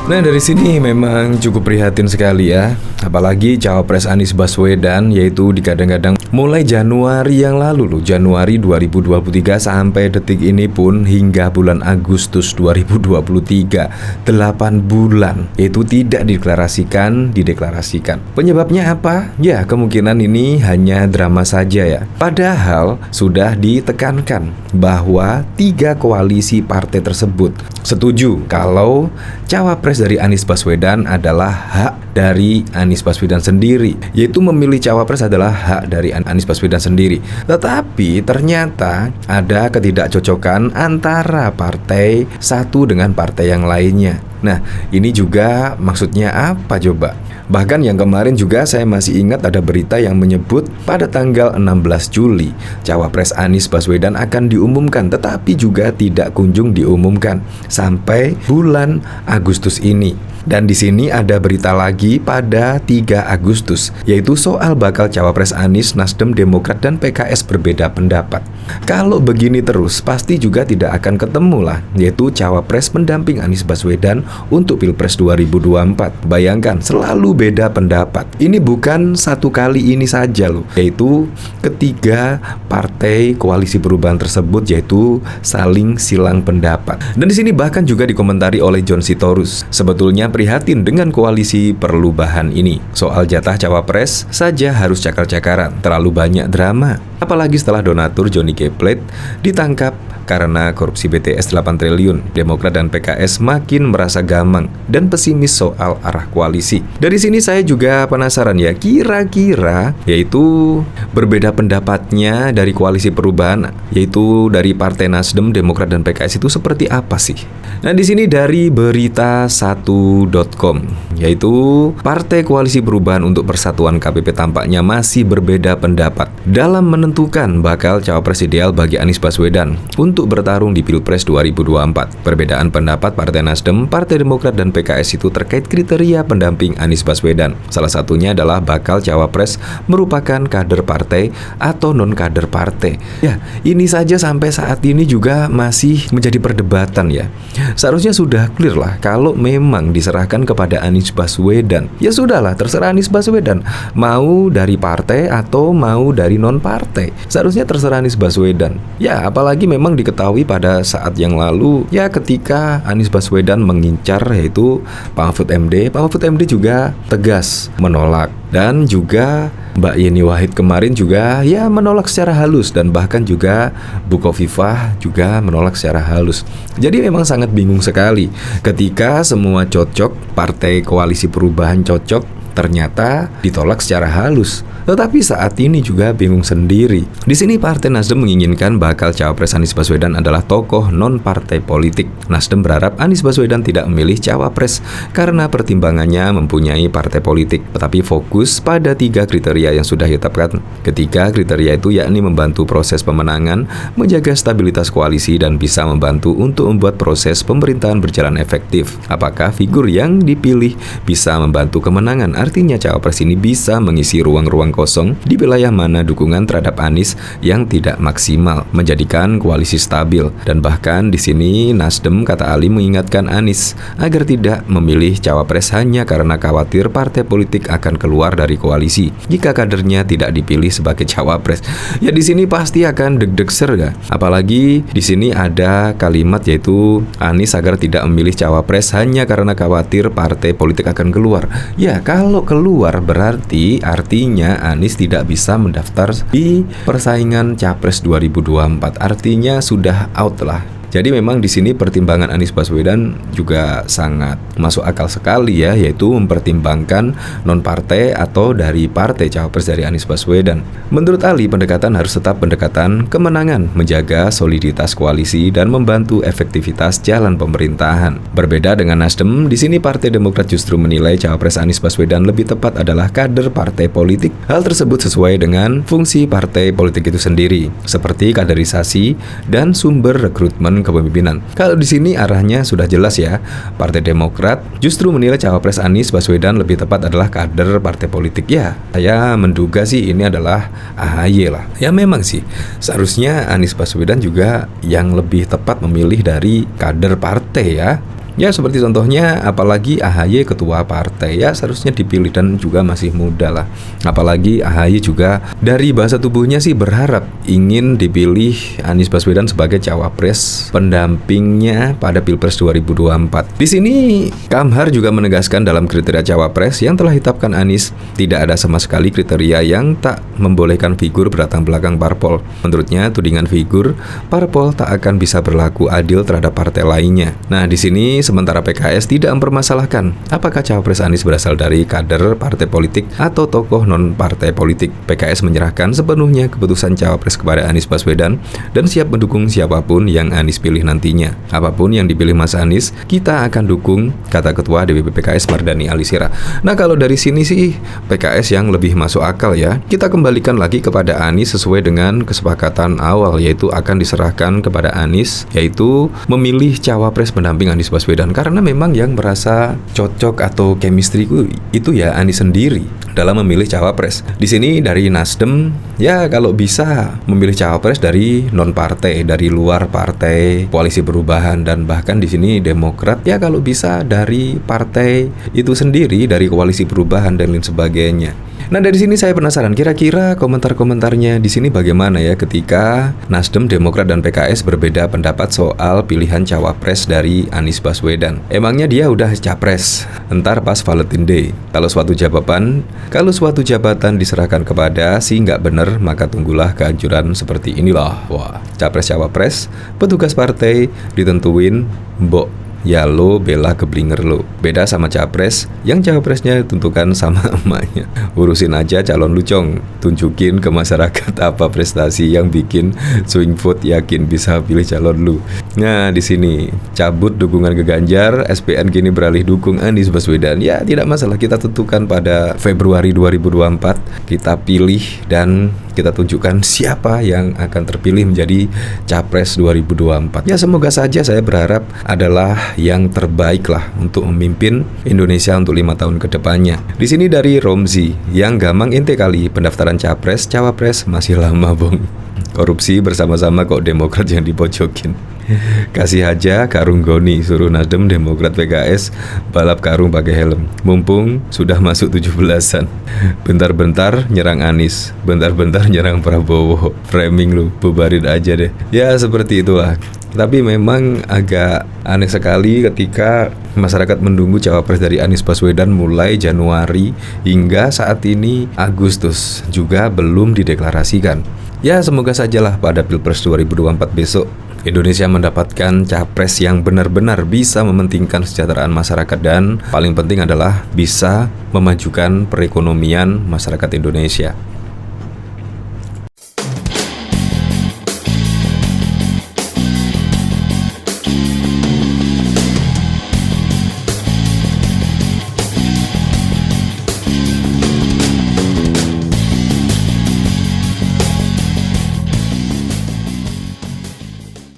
Nah, dari sini memang cukup prihatin sekali ya. Apalagi cawapres Anies Baswedan, yaitu digadang-gadang mulai Januari yang lalu loh, Januari 2023 sampai detik ini pun hingga bulan Agustus 2023, 8 bulan itu tidak dideklarasikan. Penyebabnya apa? Ya, kemungkinan ini hanya drama saja ya. Padahal sudah ditekankan bahwa 3 koalisi partai tersebut setuju kalau cawapres dari Anies Baswedan adalah hak dari Anies Baswedan sendiri, yaitu memilih cawapres adalah hak dari Anies Baswedan sendiri. Tetapi ternyata ada ketidakcocokan antara partai satu dengan partai yang lainnya. Nah, ini juga maksudnya apa coba? Bahkan yang kemarin juga saya masih ingat ada berita yang menyebut pada tanggal 16 Juli cawapres Anies Baswedan akan diumumkan, tetapi juga tidak kunjung diumumkan sampai bulan Agustus ini. Dan di sini ada berita lagi pada 3 Agustus, yaitu soal bakal cawapres Anies, Nasdem, Demokrat, dan PKS berbeda pendapat. Kalau begini terus, pasti juga tidak akan ketemu lah, yaitu cawapres pendamping Anies Baswedan untuk Pilpres 2024. Bayangkan, selalu beda pendapat. Ini bukan satu kali ini saja loh, yaitu ketiga partai koalisi perubahan tersebut yaitu saling silang pendapat. Dan di sini bahkan juga dikomentari oleh John Sitorus. Sebetulnya prihatin dengan koalisi perubahan ini. Soal jatah cawapres saja harus cakar-cakaran, terlalu banyak drama. Apalagi setelah donatur Johnny G. Plate ditangkap karena korupsi BTS 8 triliun. Demokrat dan PKS makin merasa gamang dan pesimis soal arah koalisi. Dari sini saya juga penasaran ya, kira-kira yaitu berbeda pendapatnya dari koalisi perubahan, yaitu dari Partai Nasdem, Demokrat, dan PKS itu seperti apa sih? Nah, di sini dari berita1.com, yaitu Partai Koalisi Perubahan untuk Persatuan KPP tampaknya masih berbeda pendapat dalam menentukan bakal cawapres ideal bagi Anies Baswedan untuk bertarung di Pilpres 2024. Perbedaan pendapat Partai Nasdem, Partai Demokrat, dan PKS itu terkait kriteria pendamping Anies Baswedan. Salah satunya adalah bakal cawapres merupakan kader partai atau non-kader partai. Ya, ini saja sampai saat ini juga masih menjadi perdebatan ya. Seharusnya sudah clear lah kalau memang diserahkan kepada Anies Baswedan. Ya sudahlah, terserah Anies Baswedan mau dari partai atau mau dari non-partai. Seharusnya terserah Anies Baswedan. Ya, apalagi memang diketahui pada saat yang lalu ya ketika Anies Baswedan mengincar yaitu Pak Mahfud MD. Pak Mahfud MD juga tegas menolak, dan juga Mbak Yeni Wahid kemarin juga ya menolak secara halus, dan bahkan juga Bukoviva juga menolak secara halus. Jadi memang sangat bingung sekali ketika semua cocok, partai koalisi perubahan cocok, ternyata ditolak secara halus. Tetapi saat ini juga bingung sendiri. Di sini Partai Nasdem menginginkan bakal cawapres Anies Baswedan adalah tokoh non-partai politik. Nasdem berharap Anies Baswedan tidak memilih cawapres karena pertimbangannya mempunyai partai politik, tetapi fokus pada 3 kriteria yang sudah ditetapkan. Ketiga kriteria itu yakni membantu proses pemenangan, menjaga stabilitas koalisi, dan bisa membantu untuk membuat proses pemerintahan berjalan efektif. Apakah figur yang dipilih bisa membantu kemenangan? Artinya cawapres ini bisa mengisi ruang-ruang kosong di wilayah mana dukungan terhadap Anies yang tidak maksimal, menjadikan koalisi stabil. Dan bahkan di sini Nasdem, kata Ali, mengingatkan Anies agar tidak memilih cawapres hanya karena khawatir partai politik akan keluar dari koalisi jika kadernya tidak dipilih sebagai cawapres. Ya di sini pasti akan deg-deg ser ya. Apalagi di sini ada kalimat yaitu Anies agar tidak memilih cawapres hanya karena khawatir partai politik akan keluar. Ya kalau keluar berarti artinya Anies tidak bisa mendaftar di persaingan Capres 2024. Artinya sudah out lah. Jadi memang di sini pertimbangan Anies Baswedan juga sangat masuk akal sekali ya, yaitu mempertimbangkan non-partai atau dari partai cawapres dari Anies Baswedan. Menurut Ali, pendekatan harus tetap pendekatan kemenangan, menjaga soliditas koalisi dan membantu efektivitas jalan pemerintahan. Berbeda dengan Nasdem, di sini Partai Demokrat justru menilai cawapres Anies Baswedan lebih tepat adalah kader partai politik. Hal tersebut sesuai dengan fungsi partai politik itu sendiri, seperti kaderisasi dan sumber rekrutmen kepemimpinan. Kalau di sini arahnya sudah jelas ya. Partai Demokrat justru menilai cawapres Anies Baswedan lebih tepat adalah kader partai politik. Ya, saya menduga sih ini adalah AHY lah. Ya memang sih, seharusnya Anies Baswedan juga yang lebih tepat memilih dari kader partai ya. Ya seperti contohnya, apalagi AHY ketua partai, ya seharusnya dipilih dan juga masih muda lah. Apalagi AHY juga dari bahasa tubuhnya sih berharap ingin dipilih Anies Baswedan sebagai cawapres pendampingnya pada Pilpres 2024. Di sini Kamhar juga menegaskan dalam kriteria cawapres yang telah ditetapkan Anies, tidak ada sama sekali kriteria yang tak membolehkan figur berlatar belakang parpol. Menurutnya, tudingan figur parpol tak akan bisa berlaku adil terhadap partai lainnya. Nah, di sini sementara PKS tidak mempermasalahkan apakah cawapres Anies berasal dari kader partai politik atau tokoh non-partai politik. PKS menyerahkan sepenuhnya keputusan cawapres kepada Anies Baswedan dan siap mendukung siapapun yang Anies pilih nantinya. Apapun yang dipilih Mas Anies, kita akan dukung, kata Ketua DPP PKS Mardhani Alisera. Nah, kalau dari sini sih PKS yang lebih masuk akal ya. Kita kembalikan lagi kepada Anies sesuai dengan kesepakatan awal, yaitu akan diserahkan kepada Anies, yaitu memilih cawapres pendamping Anies Baswedan. Karena memang yang merasa cocok atau chemistry itu ya Anies sendiri dalam memilih cawapres. Di sini dari Nasdem ya kalau bisa memilih cawapres dari non partai, dari luar partai Koalisi Perubahan, dan bahkan di sini Demokrat ya kalau bisa dari partai itu sendiri, dari Koalisi Perubahan dan lain sebagainya. Nah, dari sini saya penasaran kira-kira komentar-komentarnya di sini bagaimana ya ketika Nasdem, Demokrat dan PKS berbeda pendapat soal pilihan cawapres dari Anies Baswedan. Emangnya dia udah capres entar pas Valentine Day. Kalau suatu jabatan diserahkan kepada si nggak bener, maka tunggulah kehancuran seperti inilah. Wah, capres cawapres petugas partai ditentuin mbok ya lo bela keblinger lo. Beda sama capres yang cawapresnya tentukan sama emaknya. Urusin aja calon lucong, tunjukin ke masyarakat apa prestasi yang bikin swing vote yakin bisa pilih calon lu. Nah, di sini cabut dukungan ke Ganjar, SPN kini beralih dukung Anies Baswedan. Ya, tidak masalah, kita tentukan pada Februari 2024 kita pilih dan kita tunjukkan siapa yang akan terpilih menjadi capres 2024. Ya, semoga saja, saya berharap adalah yang terbaik lah untuk memimpin Indonesia untuk 5 tahun ke depannya. Di sini dari Romzi, yang gamang ente kali pendaftaran capres, cawapres masih lama bong. Korupsi bersama-sama kok Demokrat yang dipojokin. Kasih aja karung goni, suruh Nasdem, Demokrat, PKS balap karung pakai helm. Mumpung sudah masuk 17-an. Bentar-bentar nyerang Anies, bentar-bentar nyerang Prabowo. Framing lu, bubarin aja deh. Ya seperti itulah. Tapi memang agak aneh sekali ketika masyarakat menunggu cawapres dari Anies Baswedan mulai Januari hingga saat ini Agustus juga belum dideklarasikan. Ya semoga sajalah pada Pilpres 2024 besok Indonesia mendapatkan capres yang benar-benar bisa mementingkan kesejahteraan masyarakat dan paling penting adalah bisa memajukan perekonomian masyarakat Indonesia.